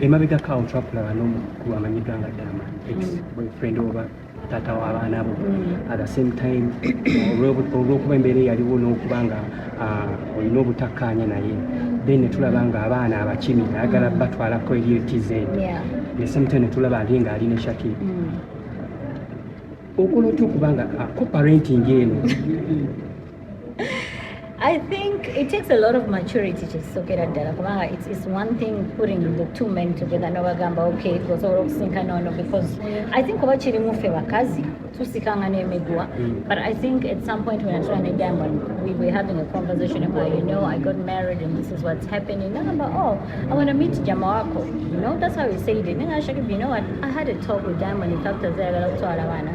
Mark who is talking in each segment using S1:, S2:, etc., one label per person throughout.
S1: emabega kawo twakulaba n'omukulu amanyiganga Dama ex-boyfriend oba taata w'abaana bo at the same time olw'okuba embeera yaliwo n'okuba nga olina obutakkaanya naye then netulaba nga abaana abakimi ayagala batwalako eri TZ ne same time netulaba ali nga ali ne Zakib okola otya okuba nga co-parenting eno?
S2: I think it takes a lot of maturity to sokera ddala. It's one thing putting the two men together n'obagamba okay it was all okusinkana because I think oba kirimu ffe bakazi tusikanga n'emiguwa but I think at some point when I was running Diamond we were having a conversation about I got married and this is what's happening and I'm like I want to meet Jama wako that's how he said it and I said what I had a talk with Diamond in fact ayagala okutwala abaana.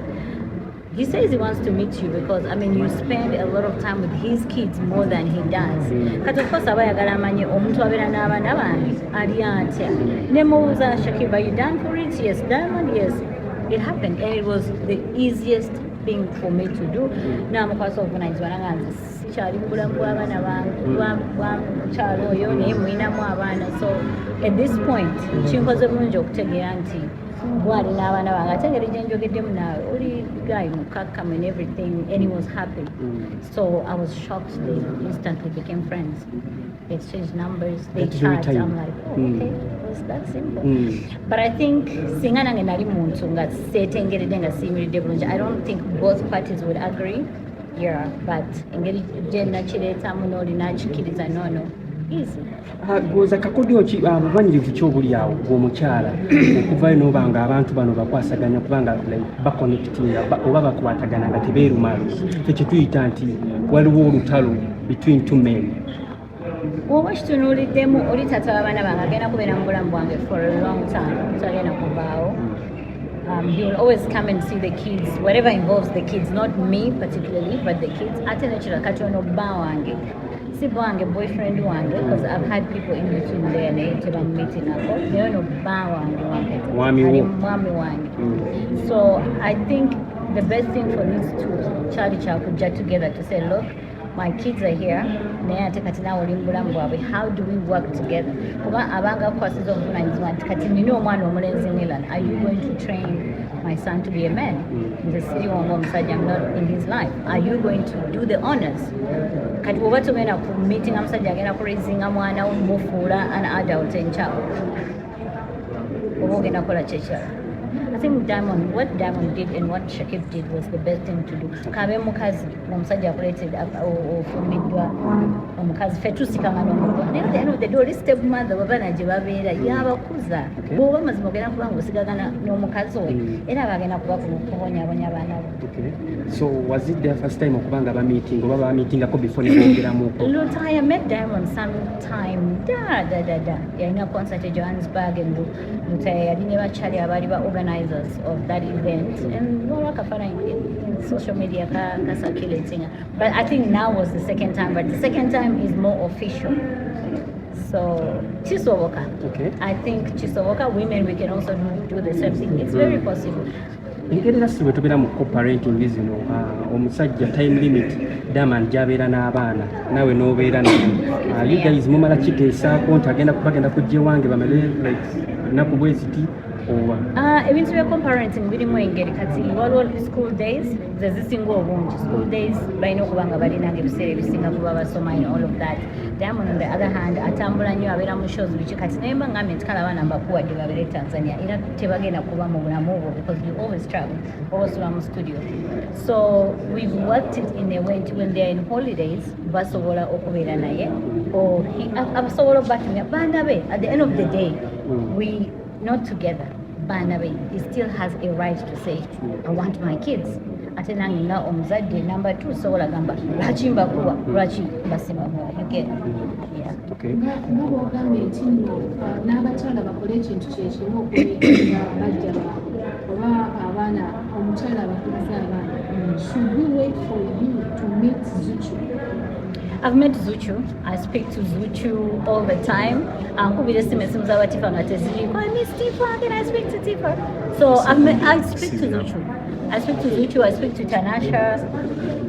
S2: He says he wants to meet you because you spend a lot of time with his kids more than he does. Kati of course abayagala amanye omuntu abeera n'abaana bange ali atya. Ne mubuuza Zakib, are you done for it? Yes. Diamond, yes. It happened and it was the easiest thing for me to do. Namukwasa obuvunaanyizibwa nange sikyali mubulamu bw'abaana bwamukyalo oyo naye mulinamu abaana. So at this point kinkoze bulungi okutegeera nti gwali n'abaana bange ate engeri gye njogeddemu naawe oli guy mukkakkamu and everything and he was happy. So I was shocked they instantly became friends. They exchanged numbers, they chat. I'm like, okay, it was that simple. But I think singa nange nali muntu nga seetengeredde nga siyimiridde bulungi I don't think both parties would agree. Yeah, but engeri gye nakireetamu n'oli nakikiriza no easy.
S1: Gwoza kakodyo ki bubanyirivu ki obuli awo bw'omukyala okuvayo n'oba nga abantu bano bakwasaganya kubanga bakonectinga oba bakwatagana nga tebeerumalo ekyo tuyita nti waliwo olutalo between two men.
S2: Oba kitunuuliddemu oli taata w'abaana bange agenda kubeera mu bulamu bwange for a long time tagenda kuvaawo. He will always come and see the kids, whatever involves the kids, not me particularly, but the kids. Ate nekira kati ono bba wange si wange boyfriend wange because I've had people in between there naye tebamumitinako naye ono bba wange mwami wange. So I think the best thing for these two kyali kyakujja together to say look my kids are here naye ate kati naawe oli mu bulamu bwabwe how do we work together kuba abanga akwasiza obuvunanyizibwa nti kati nina omwana omulenzi Milan are you going to train my son to be a man nze siriwo ng'omusajja I'm not in his life are you going to do the honors kati bw'oba togenda ku meeting amusajja agenda ku raisinga mwana wo mufuula an adult enkyawo oba ogenda kukola kyekirala. I think what Diamond did and what Zakib did was the best thing to do. Kabe mukazi omusajja akuleetedde ofumiddwa omukazi ffe tusikanga n'omuntu naye at the end of the day oli step mother babaana gye babeera yabakuza bw'oba mazima ogenda kuba ng'osigagana n'omukazi we era bagenda kuba kubonyabonya abaana bo.
S1: So was it their first time okubanga bameeting oba bameetingako before ne boogeramuko?
S2: Look, I met Diamond sometime yalina concert e Johannesburg and Lutaya yali ne bakyali abaali ba organizers of that event and wakafana in social media circulating. But I think now was the second time, but the second time is more official. So Chisowoka.
S1: Okay.
S2: I think Chisowoka women we can also do the same thing. It's very possible.
S1: Engeri si bwe tubeera mu co-parenting zino omusajja time limit Diamond gy'abeera n'abaana naawe n'obeera naye you guys mumala kiteesaako nti bagenda kujja ewange bamale like ennaku bwe ziti oba
S2: ebintu bya co-parenting birimu engeri kati waliwo school days ze zisinga obungi school days balina okuba nga balinanga ebiseera ebisinga kuba basoma and all of that. Diamond on the other hand atambula nnyo abeera mu shows biki kati naye mba ngambye nti kale abaana mbakuwadde babeere Tanzania era tebagenda kuba mu bulamu obwo because we always travel always mu studio. So we've worked it in a way when they're in holidays basobola okubeera naye or abasobola okubatumya baana be at the end of the day we not together. Baana be he still has a right to say I want my kids. Ate nange nga omuzadde number 2 sobola gamba lwaki mbakuwa lwaki mbasima you get
S1: okay
S3: ngabo ogambye nti n'abakyala bakole ekintu kyekimu okubeera bajja oba abaana omukyala abakuliza abaana should we wait for you to meet Zuchu?
S2: I've met Zuchu. I speak to Zuchu all the time. Can I speak to Tifa? So I speak to Zuchu. I speak to Zuchu, I speak to Tanasha.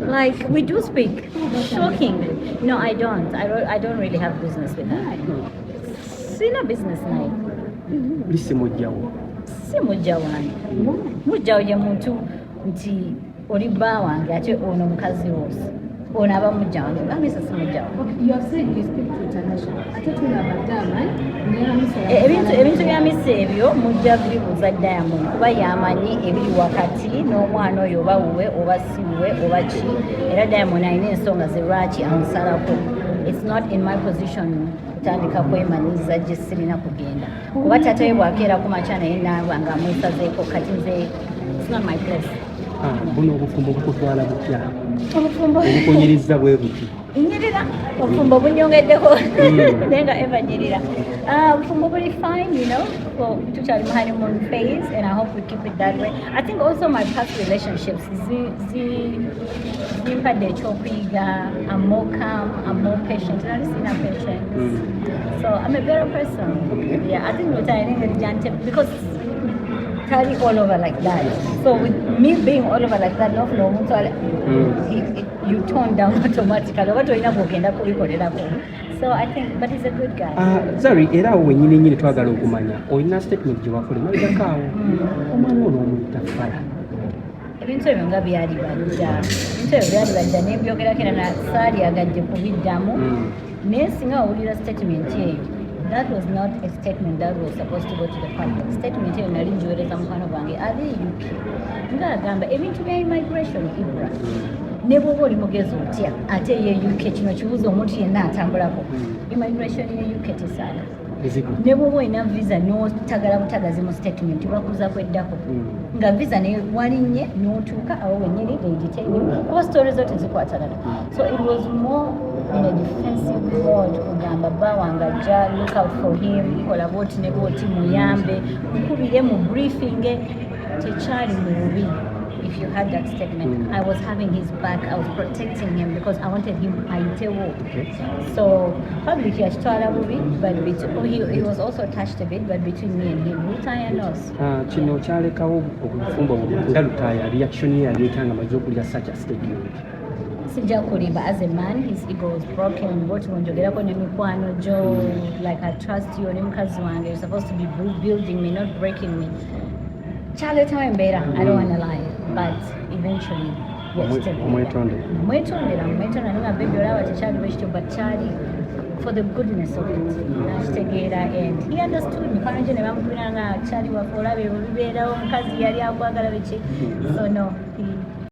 S2: Like, we do speak. Shockingly. No, I don't. I don't really have business with her. sina business naye.
S1: Lisi mujjawo.
S2: Si mujja wange. Mujjawo ye muntu nti oli bba wange ate ono mukazi wose. Ono aba mujja wange. Gamisa si mujjawo.
S3: You have said you speak to international. Ate tulaba Diamond
S2: ebintu bya misa ebyo mujja bibuuza Diamond kuba yamanyi ebiri wakati n'omwana oyo oba wuwe oba si wuwe oba ki era Diamond alina ensonga ze lwaki amusalako. It's not in my position kutandika kwemanyiza gye sirina kugenda kuba taata we bwakeera ku makya naye naaba nga amwesazeeko kati nze it's not my place.
S1: Buno obufumbo bukutwala butya?
S2: Obufumbo
S1: obukunyiriza bwe buti?
S2: Nyirira obufumbo bunyongeddeko naye nga eva nyirira. Obufumbo buli fine, you know, tukyali mu honeymoon phase and I hope we keep it that way. I think also my past relationships zimpadde ekyokuyiga. I'm more calm, I'm more patient. Nali sina patience. So I'm a better person. Yeah, I think because carry all over like that. So with me being all over like that, you tone down automatically. So I think, but he's a good guy.
S1: Zari, era wenyini twagala okumanya. Olina statement gye wakola mabegakaawo. Omwana ono omutafala.
S2: Ebintu ebyo nga byali badda n'ebyogerako era na Saali agadde kubiddamu. Naye singa wawulira statement eyo, that was not a statement that was supposed to go to the public. Statement eyo nali njiweereza mukwano gwange ali UK. Ng'agamba ebintu bya immigration Ibra. Ne bw'oba oli mugezi otya ate ye UK kino kibuuza omuntu yenna atambulako. Immigration ye UK tesaaga. Ne bw'oba olina visa n'otagala butagazi mu statement bakuza kweddako. Nga visa ne walinnye n'otuuka awo wennyini they detain you. Kuba story zo tezikwatagana. So it was more in a defensive mode kugamba bba wange ajja look out for him kola booti ne booti muyambe nkubire mu briefing tekyali mu bubi. If you had that statement, I was having his back, I was protecting him because I wanted him aitewo. So publicly akitwala bubi, but he was also touched a bit, but between me and him, Lutaya knows.
S1: Kino kyalekawo obufumbo nga Lutaya reaction ye yaleetanga amaze okulya such a statement.
S2: Sijja kulimba as a man, his ego was broken. Bwoti munjogerako ne mikwano jo, like I trust you, oli mukazi wange, you're supposed to be building me, not breaking me. Kyaleetawo embeera, I don't want to lie, but eventually mwetondera nga baby olaba tekyaliwo ekityo but kyali for the goodness of it. Nakitegeera and he understood. Mikwano gye ne bamukubira nga kyali wafe olaba ebyo bibeerawo omukazi yali akwagala biki. So no, he